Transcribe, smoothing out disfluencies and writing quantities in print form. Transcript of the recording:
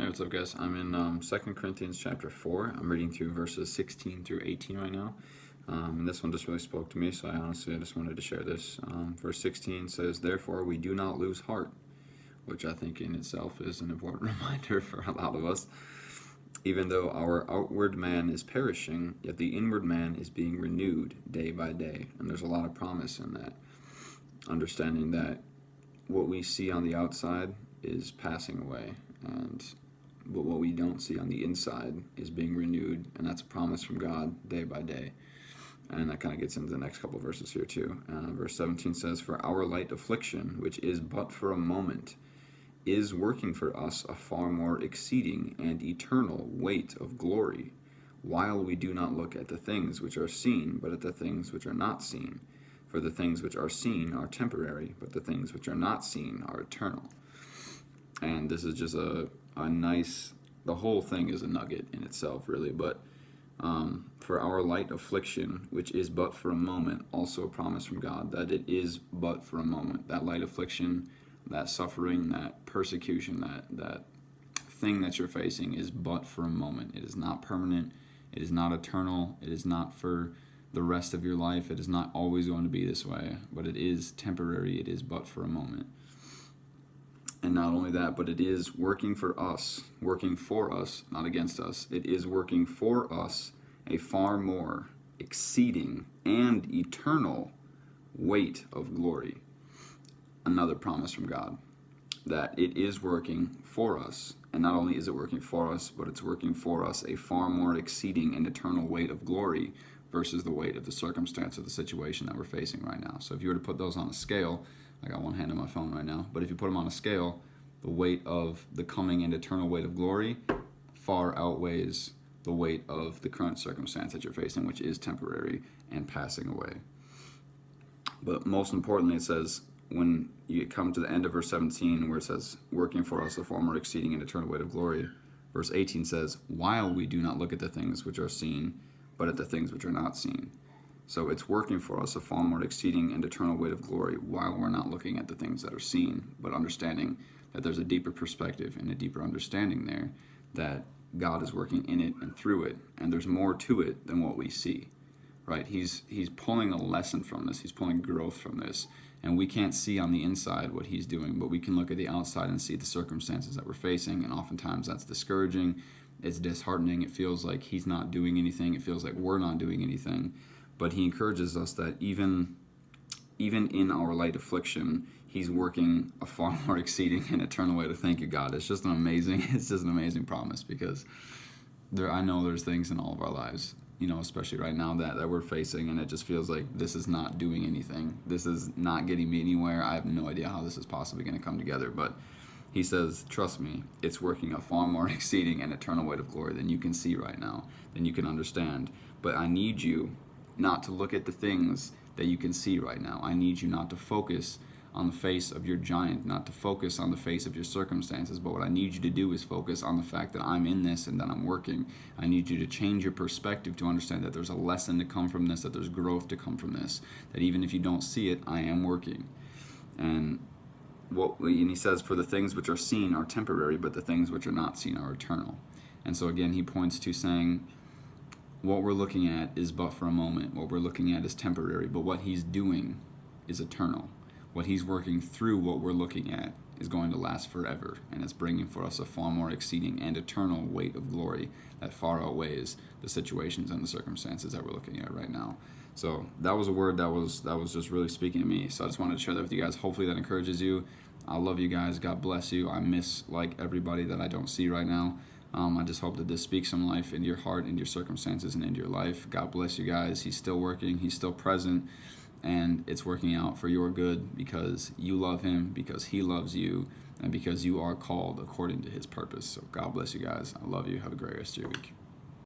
what's up, guys? I'm in 2 Corinthians chapter 4. I'm reading through verses 16 through 18 right now. And this one just really spoke to me, so I just wanted to share this. Verse 16 says, "Therefore we do not lose heart," which I think in itself is an important reminder for a lot of us. "Even though our outward man is perishing, yet the inward man is being renewed day by day." And there's a lot of promise in that. Understanding that what we see on the outside is passing away, but what we don't see on the inside is being renewed, and that's a promise from God day by day. And that kind of gets into the next couple verses here too. Verse 17 says, "For our light affliction, which is but for a moment, is working for us a far more exceeding and eternal weight of glory, while we do not look at the things which are seen, but at the things which are not seen. For the things which are seen are temporary, but the things which are not seen are eternal." And this is just a nice, the whole thing is a nugget in itself, really. But "for our light affliction, which is but for a moment," also a promise from God that it is but for a moment. That light affliction, that suffering, that persecution, that thing that you're facing is but for a moment. It is not permanent. It is not eternal. It is not for the rest of your life. It is not always going to be this way, but it is temporary. It is but for a moment. And not only that, but it is working for us, not against us. It is working for us a far more exceeding and eternal weight of glory. Another promise from God, that it is working for us. And not only is it working for us, but it's working for us a far more exceeding and eternal weight of glory versus the weight of the circumstance of the situation that we're facing right now. So if you were to put those on a scale, I got one hand on my phone right now, but if you put them on a scale, the weight of the coming and eternal weight of glory far outweighs the weight of the current circumstance that you're facing, which is temporary and passing away. But most importantly, it says, when you come to the end of verse 17, where it says, "working for us a far more exceeding and eternal weight of glory," verse 18 says, "while we do not look at the things which are seen, but at the things which are not seen." So it's working for us a far more exceeding and eternal weight of glory while we're not looking at the things that are seen, but understanding that there's a deeper perspective and a deeper understanding there, that God is working in it and through it, and there's more to it than what we see, right? He's pulling a lesson from this. He's pulling growth from this, and we can't see on the inside what he's doing, but we can look at the outside and see the circumstances that we're facing, and oftentimes that's discouraging. It's disheartening. It feels like he's not doing anything. It feels like we're not doing anything. But he encourages us that even in our light affliction, he's working a far more exceeding and eternal way. To thank you, God. It's just an amazing promise, because I know there's things in all of our lives, especially right now that we're facing, and it just feels like this is not doing anything. This is not getting me anywhere. I have no idea how this is possibly going to come together, but he says, trust me, it's working a far more exceeding and eternal weight of glory than you can see right now, than you can understand. But I need you not to look at the things that you can see right now. I need you not to focus on the face of your giant, not to focus on the face of your circumstances, but what I need you to do is focus on the fact that I'm in this and that I'm working. I need you to change your perspective to understand that there's a lesson to come from this, that there's growth to come from this, that even if you don't see it, I am working. And he says, "For the things which are seen are temporary, but the things which are not seen are eternal." And so again, he points to saying, what we're looking at is but for a moment. What we're looking at is temporary, but what he's doing is eternal. What he's working through what we're looking at is going to last forever, and it's bringing for us a far more exceeding and eternal weight of glory that far outweighs the situations and the circumstances that we're looking at right now. So that was a word that was just really speaking to me. So I just wanted to share that with you guys. Hopefully that encourages you. I love you guys. God bless you. I miss everybody that I don't see right now. I just hope that this speaks some life into your heart, into your circumstances, and into your life. God bless you guys. He's still working. He's still present. And it's working out for your good, because you love him, because he loves you, and because you are called according to his purpose. So God bless you guys. I love you. Have a great rest of your week.